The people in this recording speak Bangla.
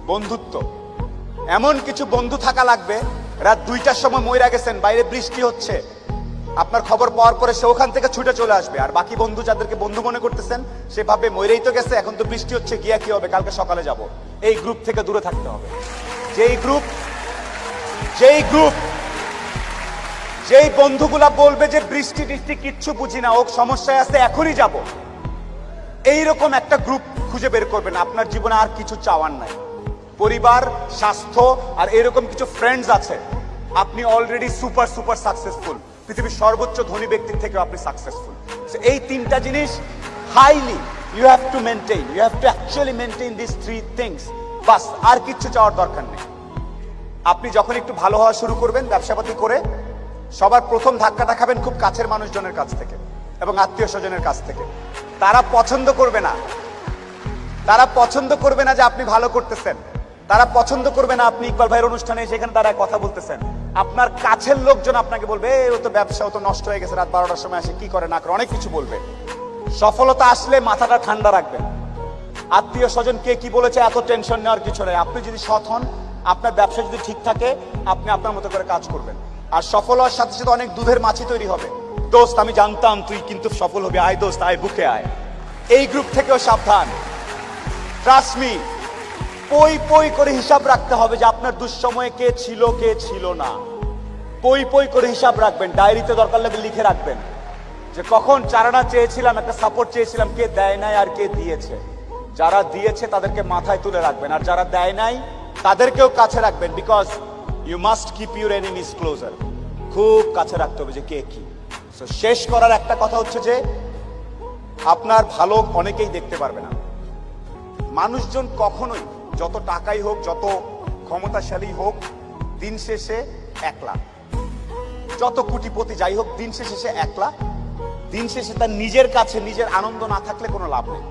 বন্ধুত্ব। এমন কিছু বন্ধু থাকা লাগবে, রাত 2টার সময় মইরা গেছেন, বাইরে বৃষ্টি হচ্ছে, আপনার খবর পাওয়ার পরে সে ওখান থেকে ছুটে চলে আসবে। আর বাকি বন্ধু যাদেরকে বন্ধু মনে করতেছেন, সে ভাবে মইরেই তো গেছে, এখন তো বৃষ্টি হচ্ছে, গিয়া কি হবে, কালকে সকালে যাব। এই গ্রুপ থেকে দূরে থাকতে হবে। যেই বন্ধুগুলা বলবে যে বৃষ্টি টিষ্টি কিচ্ছু বুঝি না, ও সমস্যায় আছে, এখনই যাব, এইরকম একটা গ্রুপ খুঁজে বের করবেন। আপনার জীবনে আর কিছু চাওয়ার নাই, পরিবার, স্বাস্থ্য আর এরকম কিছু ফ্রেন্ডস আছে, আপনি অলরেডি সুপার সুপার সাকসেসফুল। পৃথিবীর সর্বোচ্চ ধনী ব্যক্তির থেকেও আপনি সাকসেসফুল। এই তিনটা জিনিস highly you have to maintain, you have to actually maintain this three things. বাস, আর কিচ্ছু চাওয়ার দরকার নেই। আপনি যখন একটু ভালো হওয়া শুরু করবেন ব্যবসাপাতি করে, সবার প্রথম ধাক্কাটা খাবেন খুব কাছের মানুষজনের কাছ থেকে এবং আত্মীয় স্বজনের কাছ থেকে। তারা পছন্দ করবে না যে আপনি ভালো করতেছেন, তারা পছন্দ করবে না আপনি ইকবাল ভাইয়ের অনুষ্ঠানে সেখানে তারা কথা বলতেছেন। আপনার কাছের লোকজন আপনাকে বলবে, ও তো ব্যবসা, ও তো নষ্ট হয়ে গেছে, রাত 12টার সময় আসে, কি করে না করে, অনেক কিছু বলবে। সফলতা আসলে মাথাটা ঠান্ডা রাখবেন। আত্মীয় স্বজন কে কি বলেছে এত টেনশন নেওয়ার কিছু নেই। আপনি যদি সৎ হন, আপনার ব্যবসা যদি ঠিক থাকে, আপনি আপনার মতো করে কাজ করবেন। আর সফল হওয়ার সাথে সাথে অনেক দুধের মাছি তৈরি হবে। দোস্ত, আমি জানতাম তুই কিন্তু সফল হবি, আয় দোস্ত আয়, বুকে আয়। এই গ্রুপ থেকেও সাবধান। ট্রাস্ট মি, পই করে হিসাব রাখতে হবে যে আপনার দুঃসময়ে কে ছিল না। পই করে হিসাব রাখবেন, ডায়েরিতে দরকার লাগলে লিখে রাখবেন যে কখন চারানা চেয়েছিলাম, একটা সাপোর্ট চেয়েছিলাম, কে দেয় নাই আর কে দিয়েছে। যারা দিয়েছে তাদেরকে মাথায় তুলে রাখবেন, আর যারা দেয় নাই তাদেরকেও কাছে রাখবেন। Because you must keep your enemies closer. খুব কাছে রাখতে হবে যে কে কি। শেষ করার একটা কথা হচ্ছে যে আপনার ভালো অনেকেই দেখতে পারবে না। মানুষজন কখনোই, যত টাকাই হোক, যত ক্ষমতাশালী হোক, দিন শেষে একলা। যত কোটিপতি যাই হোক, দিন শেষে সে একলা। দিন শেষে তার নিজের কাছে নিজের আনন্দ না থাকলে কোনো লাভ নেই।